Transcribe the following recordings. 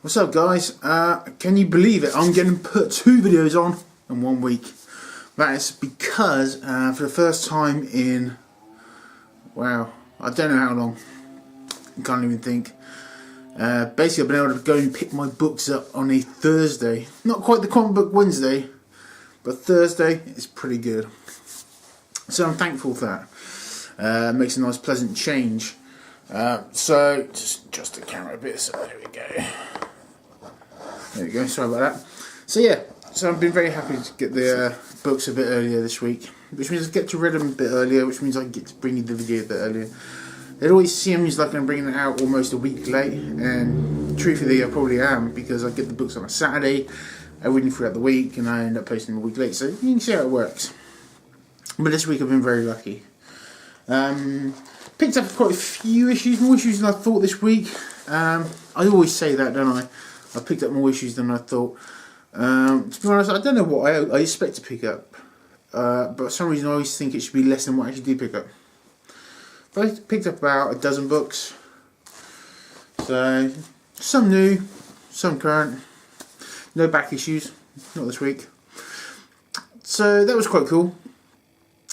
What's up, guys? Can you believe it? I'm getting put 2 videos on in 1 week. That is because for the first time in, wow, I don't know how long. I can't even think. Basically, I've been able to go and pick my books up on a Thursday. Not quite the Comic Book Wednesday, but Thursday is pretty good. So I'm thankful for that. Makes a nice pleasant change. So just adjust the camera a bit. So there we go. There we go. Sorry about that. So yeah, so I've been very happy to get the books a bit earlier this week, which means I get to read them a bit earlier, which means I get to bring you the video a bit earlier. It always seems like I'm bringing it out almost a week late, and truthfully I probably am, because I get the books on a Saturday, I read them throughout the week, and I end up posting them a week late, so you can see how it works. But this week I've been very lucky. Picked up quite a few issues, more issues than I thought this week. I always say that, don't I? I picked up more issues than I thought. To be honest, I don't know what I expect to pick up, but for some reason I always think it should be less than what I actually do pick up. But I picked up about a dozen books, so some new, some current, no back issues, not this week. So that was quite cool.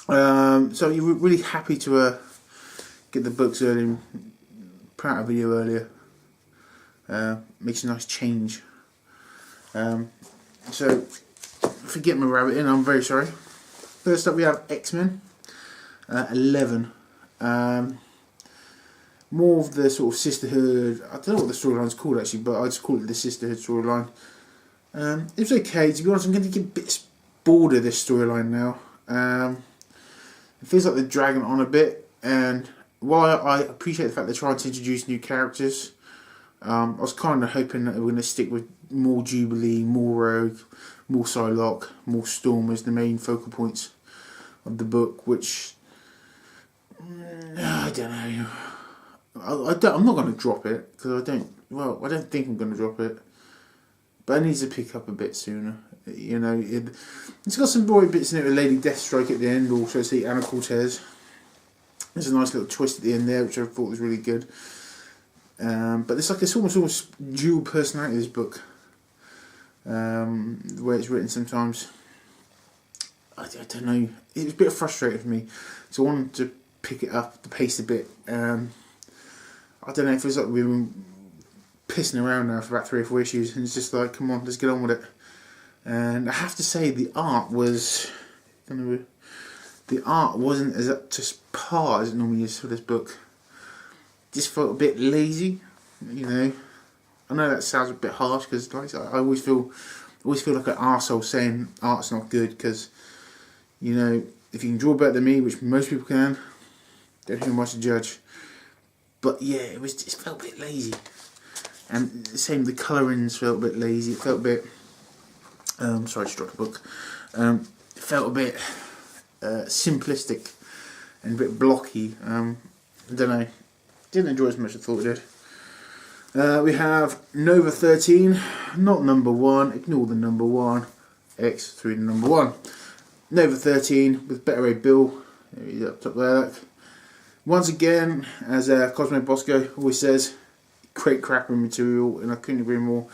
So you're really happy to get the books early and put out a video earlier. Makes a nice change. So forget my rabbit in, I'm very sorry. First up we have X-Men 11. More of the sort of sisterhood. I don't know what the storyline's called actually, but I just call it the sisterhood storyline. It was okay, to be honest. I'm going to get a bit bored of this storyline now. It feels like they're dragging it on a bit, and while I appreciate the fact they're trying to introduce new characters, I was kind of hoping that they were going to stick with more Jubilee, more Rogue, more Psylocke, more Storm as the main focal points of the book, which I don't know. I'm not going to drop it, because I don't think I'm going to drop it, but I need to pick up a bit sooner. You know, it's got some boring bits in it with Lady Deathstrike at the end, also see Anna Cortez. There's a nice little twist at the end there, which I thought was really good. But it's almost dual personality, this book. The way it's written sometimes. I don't know. It was a bit frustrating for me, so I wanted to pick it up, the pace a bit. I don't know, it feels like we've been pissing around now for about 3 or 4 issues, and it's just like, come on, let's get on with it. And I have to say, the art was, the art wasn't as up to par as it normally is for this book. Just felt a bit lazy, you know. I know that sounds a bit harsh, because like I always feel like an arsehole saying art's not good, because, you know, if you can draw better than me, which most people can, don't hear much to judge. But yeah, it felt a bit lazy, and the same, the colourings felt a bit lazy. It felt a bit, sorry to drop the book. It felt a bit simplistic and a bit blocky. I don't know. Didn't enjoy it as much as I thought it did. We have Nova 13, not number 1. Ignore the number 1. X through the number 1. Nova 13 with Beta Ray Bill. There he is up top there. Look. Once again, as Cosmo Bosco always says, great cracking material, and I couldn't agree more.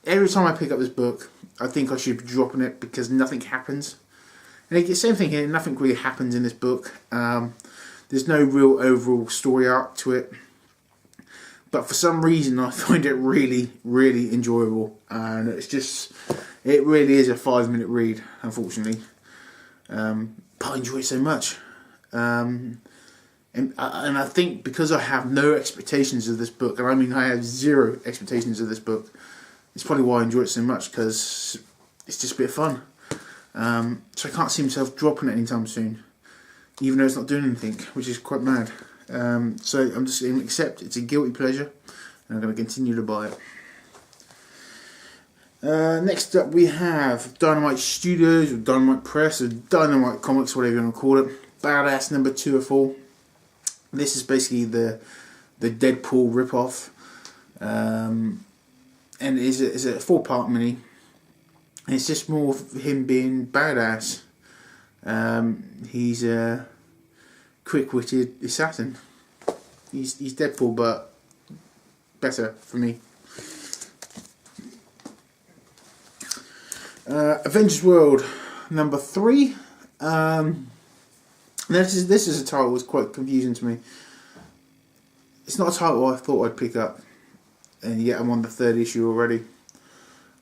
Every time I pick up this book, I think I should be dropping it because nothing happens. And the same thing here, nothing really happens in this book. There's no real overall story arc to it. But for some reason I find it really, really enjoyable. And it really is a 5-minute read, unfortunately. But I enjoy it so much. And I think because I have no expectations of this book, and I mean I have 0 expectations of this book, it's probably why I enjoy it so much, because it's just a bit of fun. So I can't see myself dropping it anytime soon, even though it's not doing anything, which is quite mad. So I'm just going to accept it's a guilty pleasure, and I'm going to continue to buy it. Next up we have Dynamite Studios, or Dynamite Press, or Dynamite Comics, whatever you want to call it. Badass number 204. This is basically the Deadpool ripoff, and it's a 4-part mini. And it's just more of him being badass. He's a quick-witted assassin. He's Deadpool, but better for me. Avengers World number 3. This is a title that's quite confusing to me. It's not a title I thought I'd pick up, and yet I'm on the 3rd issue already.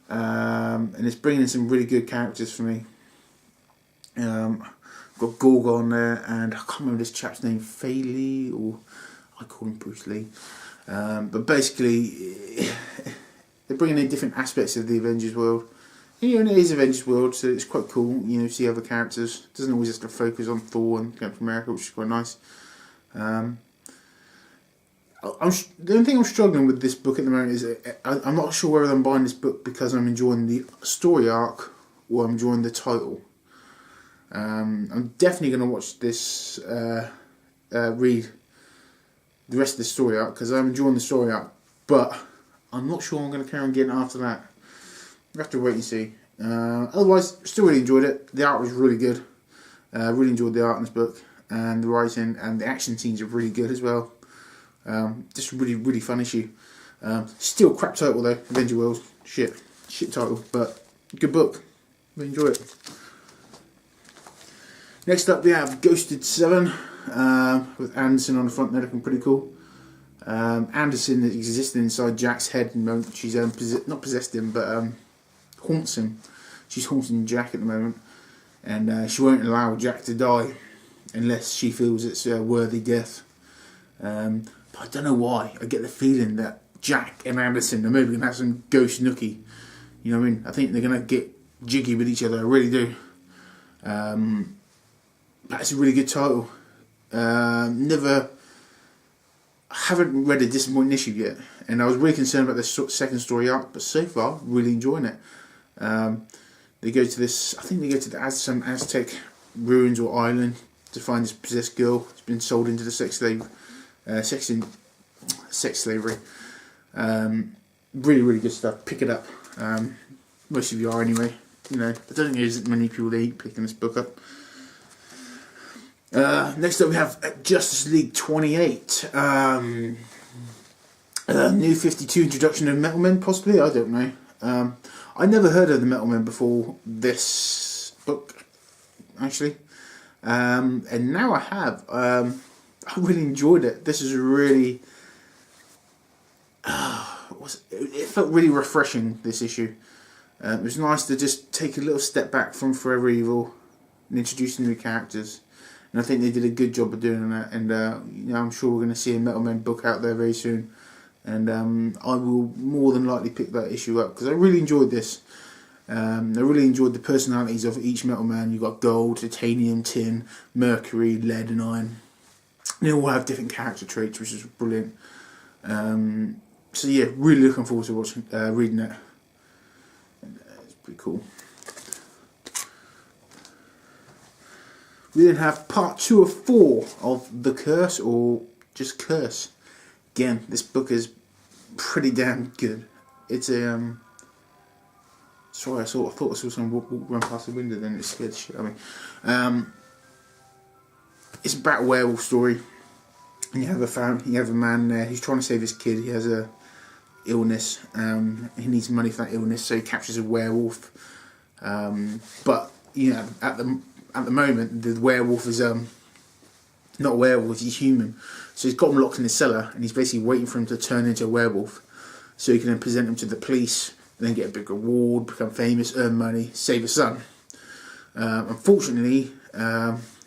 And it's bringing in some really good characters for me. Got Gorgon there, and I can't remember this chap's name, Fei Li, or I call him Bruce Lee. But basically, they're bringing in different aspects of the Avengers world. And, it is Avengers world, so it's quite cool. See other characters. It doesn't always have to focus on Thor and Captain America, which is quite nice. The only thing I'm struggling with this book at the moment is I'm not sure whether I'm buying this book because I'm enjoying the story arc or I'm enjoying the title. I'm definitely going to watch this, read the rest of the story arc because I'm enjoying the story arc, but I'm not sure I'm going to carry on getting after that. We'll have to wait and see. Otherwise, still really enjoyed it. The art was really good. Really enjoyed the art in this book, and the writing and the action scenes are really good as well. Just a really, really fun issue. Still crap title though, Avenger World. Shit title, but good book. Really enjoy it. Next up we have Ghosted 7, with Anderson on the front there looking pretty cool. Anderson is existing inside Jack's head at the moment. She's not possessed him, but haunts him. She's haunting Jack at the moment, and she won't allow Jack to die unless she feels it's a worthy death. But I don't know why. I get the feeling that Jack and Anderson are maybe going to have some ghost nookie. You know what I mean? I think they're going to get jiggy with each other. I really do. That's a really good title. Haven't read a disappointing issue yet, and I was really concerned about the second story arc, but so far, really enjoying it. They go to this, I think they go to some Aztec ruins or island to find this possessed girl who's been sold into the sex slavery. Really, really good stuff. Pick it up. Most of you are anyway. I don't think there's many people that ain't picking this book up. Next up we have Justice League 28. New 52 introduction of Metal Men, possibly? I don't know. I never heard of the Metal Men before this book, actually. And now I have. I really enjoyed it. This is really... it felt really refreshing, this issue. It was nice to just take a little step back from Forever Evil and introduce new characters. And I think they did a good job of doing that. And I'm sure we're going to see a Metal Men book out there very soon. And I will more than likely pick that issue up because I really enjoyed this. I really enjoyed the personalities of each Metal Man. You've got gold, titanium, tin, mercury, lead and iron. They all have different character traits, which is brilliant. So yeah, really looking forward to reading it. It's pretty cool. We then have part 2 of 4 of The Curse, or just Curse. Again, this book is pretty damn good. It's a sorry, I thought I saw someone run past the window, then it scared the shit out of me. It's about a werewolf story. And you have a man there. He's trying to save his kid. He has a illness. He needs money for that illness, so he captures a werewolf. But at the moment, the werewolf is not a werewolf. He's human. So he's got him locked in his cellar, and he's basically waiting for him to turn into a werewolf, so he can then present him to the police, and then get a big reward, become famous, earn money, save his son. Unfortunately,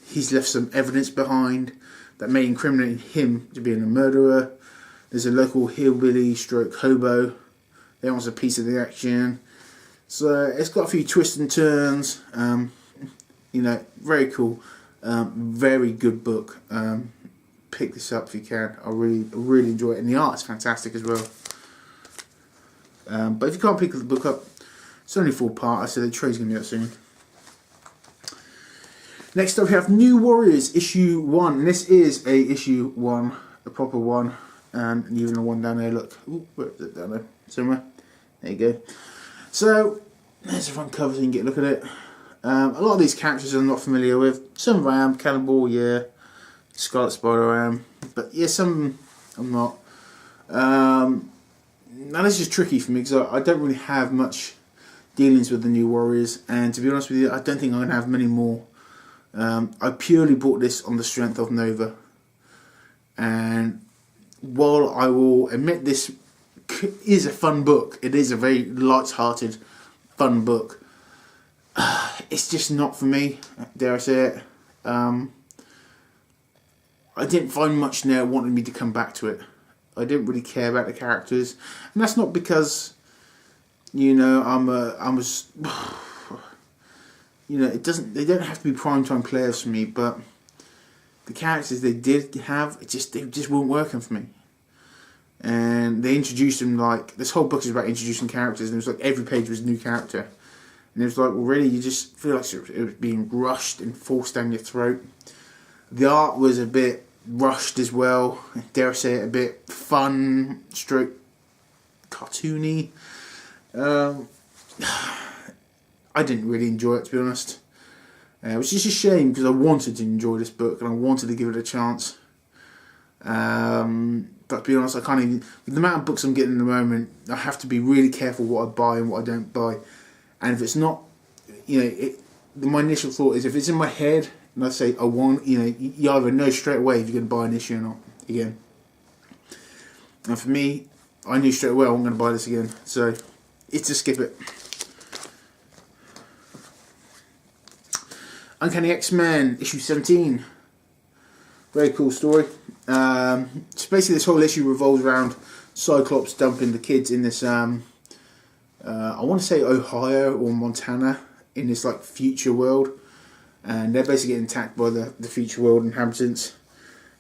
he's left some evidence behind that may incriminate him to being a murderer. There's a local hillbilly stroke hobo that wants a piece of the action. So it's got a few twists and turns. Very cool. Very good book. Pick this up if you can. I really enjoy it, and the art's fantastic as well. But if you can't pick the book up, it's only 4-part, so the trade's going to be out soon. Next up we have New Warriors issue 1. And this is a issue 1, a proper one, and even a one down there. Look, ooh, where is it down there? Somewhere. There you go. So there's a front cover so you can get a look at it. A lot of these characters I'm not familiar with. Some of I am. Cannonball, yeah. Scarlet Spider I am. But yeah, some I'm not. Now this is tricky for me because I don't really have much dealings with the New Warriors, and to be honest with you, I don't think I'm going to have many more. I purely bought this on the strength of Nova, and while I will admit this is a fun book, it is a very light-hearted, fun book, it's just not for me, dare I say it. I didn't find much in there wanting me to come back to it. I didn't really care about the characters, and that's not because, you know, you know, they don't have to be primetime players for me, but the characters they did have, they just weren't working for me. And they introduced them, like, this whole book is about introducing characters, and it was like every page was a new character. And it was like, well, really, you just feel like it was being rushed and forced down your throat. The art was a bit rushed as well, dare I say it, a bit fun, stroke cartoony. I didn't really enjoy it, to be honest. Which is a shame, because I wanted to enjoy this book and I wanted to give it a chance. But to be honest, I can't even... With the amount of books I'm getting at the moment, I have to be really careful what I buy and what I don't buy. And if it's not... You know, my initial thought is, if it's in my head, and I say I want... You know, you either know straight away if you're going to buy an issue or not, again. And for me, I knew straight away I wasn't going to buy this again. So, it's to skip it. Uncanny X-Men, issue 17. Very cool story. So basically this whole issue revolves around Cyclops dumping the kids in this, I want to say Ohio or Montana, in this like future world. And they're basically getting attacked by the future world inhabitants.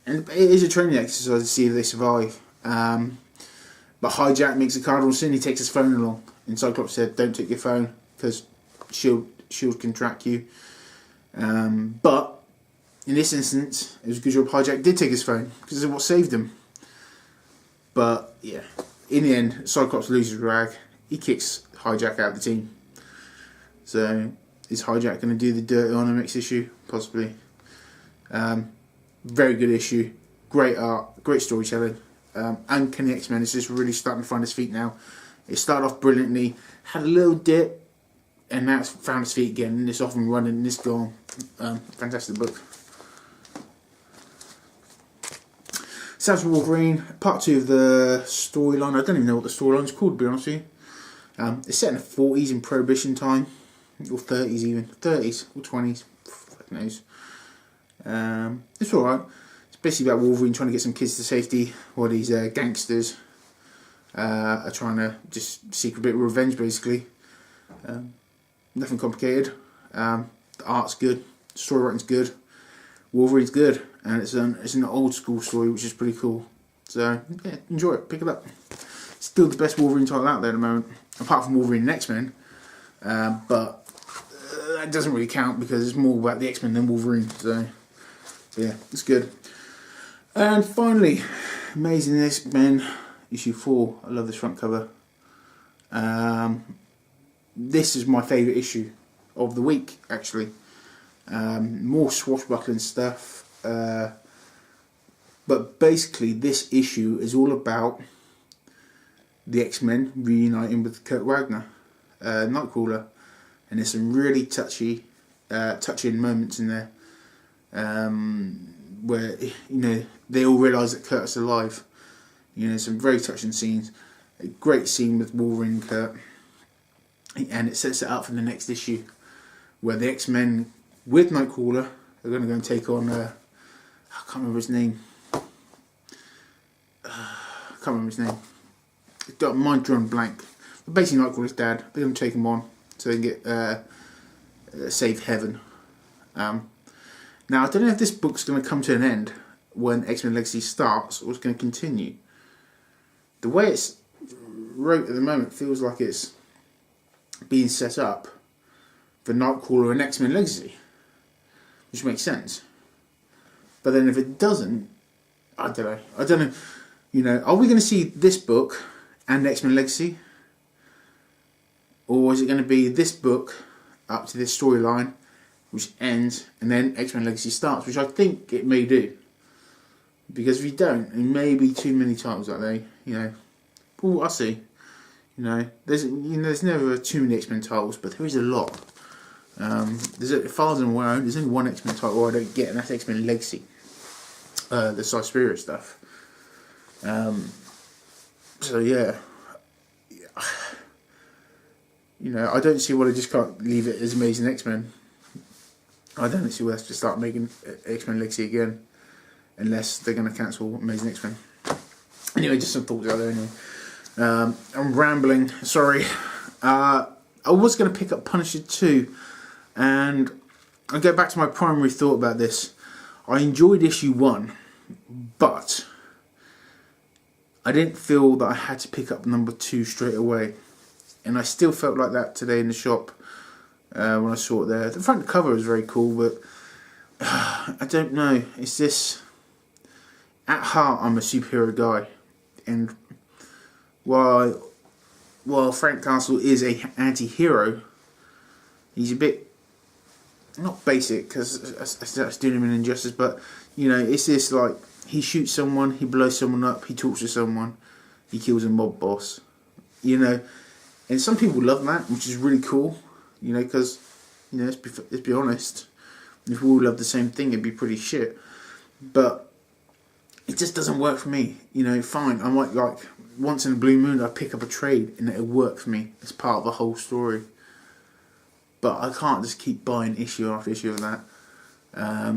And it is a training exercise to see if they survive. But Hijack makes a cardinal sin, he takes his phone along. And Cyclops said, don't take your phone, because S.H.I.E.L.D. can track you. But in this instance, it was a good job Hijack did take his phone, because it's what saved him. But yeah, in the end, Cyclops loses Rag. He kicks Hijack out of the team. So is Hijack going to do the dirty on the next issue? Possibly. Very good issue, great art, great storytelling. Uncanny X-Men is just really starting to find his feet now. It started off brilliantly, had a little dip, and now it's found its feet again, and it's off and running, and it's gone. Fantastic book. Savage Wolverine, part 2 of the storyline. I don't even know what the storyline's called, to be honest with you. It's set in the 40s in Prohibition time, or 30s even. 30s or 20s, who knows. It's alright. It's basically about Wolverine trying to get some kids to safety while these gangsters are trying to just seek a bit of revenge, basically. Nothing complicated. The art's good, the story writing's good, Wolverine's good, and it's an old school story, which is pretty cool. So yeah, enjoy it, pick it up. Still the best Wolverine title out there at the moment, apart from Wolverine and X-Men. But that doesn't really count because it's more about the X-Men than Wolverine. So yeah, it's good. And finally, Amazing X-Men issue 4. I love this front cover. This is my favourite issue of the week, actually. More swashbuckling stuff. But basically, this issue is all about the X-Men reuniting with Kurt Wagner, Nightcrawler. And there's some really touching moments in there. Where, you know, they all realise that Kurt's alive. You know, some very touching scenes. A great scene with Wolverine and Kurt. And it sets it up for the next issue, where the X-Men with Nightcrawler are going to go and take on, I can't remember his name. Mind drawn blank. But basically Nightcrawler's dad. They're going to take him on so they can get save heaven. Now I don't know if this book's going to come to an end when X-Men Legacy starts, or it's going to continue. The way it's wrote at the moment feels like it's being set up for Nightcrawler and X-Men Legacy, which makes sense. But then if it doesn't, I don't know. You know, are we going to see this book and X-Men Legacy, or is it going to be this book up to this storyline, which ends, and then X-Men Legacy starts, which I think it may do. Because if you don't, it may be too many titles out there. You know, well, I'll see. There's never too many X-Men titles, but there is a lot. As far as I'm aware, there's only one X-Men title I don't get, and that's X-Men Legacy, the Cyspheria stuff. So yeah, I don't see why they just can't leave it as Amazing X-Men. I don't see why they have to start making X-Men Legacy again, unless they're going to cancel Amazing X-Men. Anyway, just some thoughts out there anyway. I'm rambling, sorry. I was going to pick up Punisher 2, and I'll get back to my primary thought about this. I enjoyed issue 1, but I didn't feel that I had to pick up number 2 straight away. And I still felt like that today in the shop when I saw it there. The front cover was very cool, but I don't know. It's this... At heart, I'm a superhero guy. And while Frank Castle is a anti-hero, he's a bit... Not basic, because that's doing him an injustice, but, it's this, like, he shoots someone, he blows someone up, he talks to someone, he kills a mob boss. And some people love that, which is really cool, because, let's be honest, if we all loved the same thing, it'd be pretty shit. But it just doesn't work for me. Fine, I might, like, once in a blue moon, I pick up a trade, and it'll work for me. It's part of the whole story. But I can't just keep buying issue after issue of that.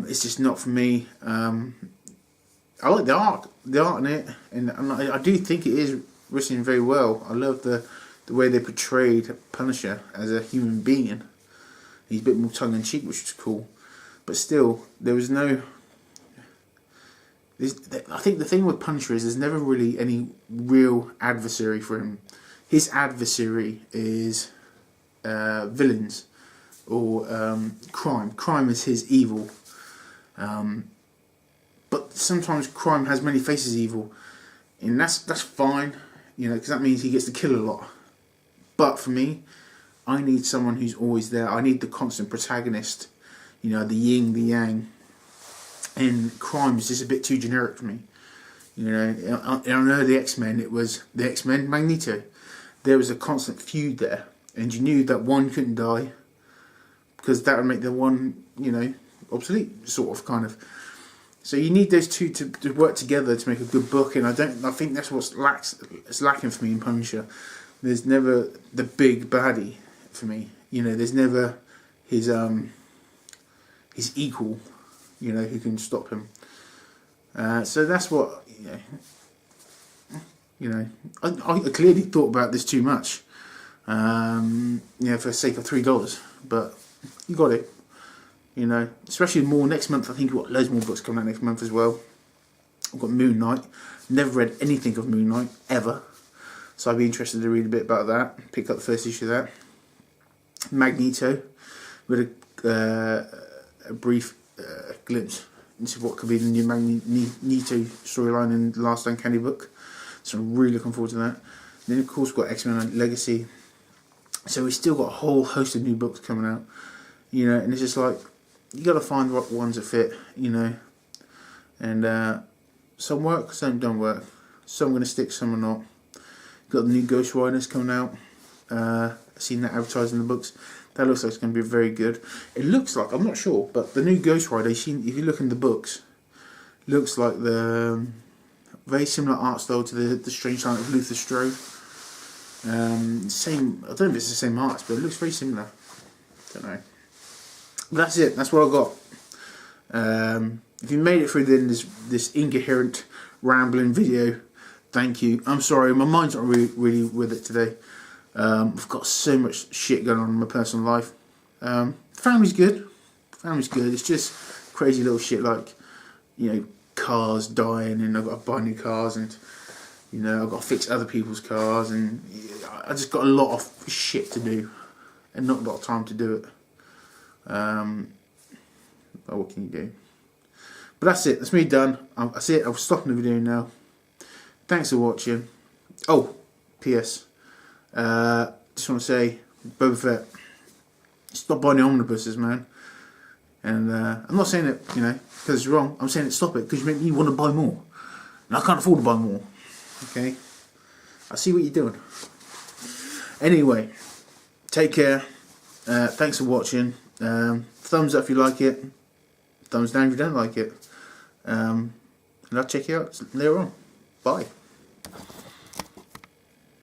It's just not for me. I like the art in it, and I do think it is written very well. I love the way they portrayed Punisher as a human being. He's a bit more tongue-in-cheek, which is cool. But still, there was no... I think the thing with Punisher is there's never really any real adversary for him. His adversary is villains or crime. Crime is his evil. But sometimes crime has many faces evil. And that's fine, because that means he gets to kill a lot. But for me, I need someone who's always there. I need the constant protagonist, the yin, the yang. And crime is just a bit too generic for me. I know the X-Men, it was the X-Men, Magneto. There was a constant feud there. And you knew that one couldn't die, because that would make the one, obsolete, sort of, kind of. So you need those two to work together to make a good book, and I think that's what's lacking for me in Punisher. There's never the big baddie for me. There's never his equal, who can stop him. So that's what I clearly thought about this too much. For the sake of $3, but you got it. Especially more next month. I think we've got loads more books coming out next month as well. I've got Moon Knight. Never read anything of Moon Knight ever, so I'd be interested to read a bit about that. Pick up the first issue of that. Magneto, with a brief glimpse into what could be the new Magneto storyline in the last Uncanny book. So I'm really looking forward to that. And then of course we've got X-Men Legacy. So we've still got a whole host of new books coming out. And it's just like, you got to find what ones that fit, and some work, some don't work. Some are going to stick, some are not. Got the new Ghost Riders coming out. I've seen that advertised in the books. That looks like it's going to be very good. It looks like, I'm not sure, but the new Ghost Rider, if you look in the books, looks like the very similar art style to the Strange Talent of Luther Strode. Same, I don't know if it's the same artist, but it looks very similar. Don't know. But that's it. That's what I got. If you made it through then this incoherent, rambling video, thank you. I'm sorry, my mind's not really with it today. I've got so much shit going on in my personal life. Family's good. Family's good. It's just crazy little shit like, cars dying, and I've got to buy new cars, and I've got to fix other people's cars, and I just got a lot of shit to do, and not a lot of time to do it. But what can you do? But that's it. That's me done. That's it. I'm stopping the video now. Thanks for watching. Oh, P.S. Just want to say, Boba Fett, stop buying the omnibuses, man. And I'm not saying it, because it's wrong. I'm saying it, stop it, because you make me want to buy more, and I can't afford to buy more. Okay, I see what you're doing. Anyway, take care. Thanks for watching. Thumbs up if you like it. Thumbs down if you don't like it. And I'll check you out later on. Bye.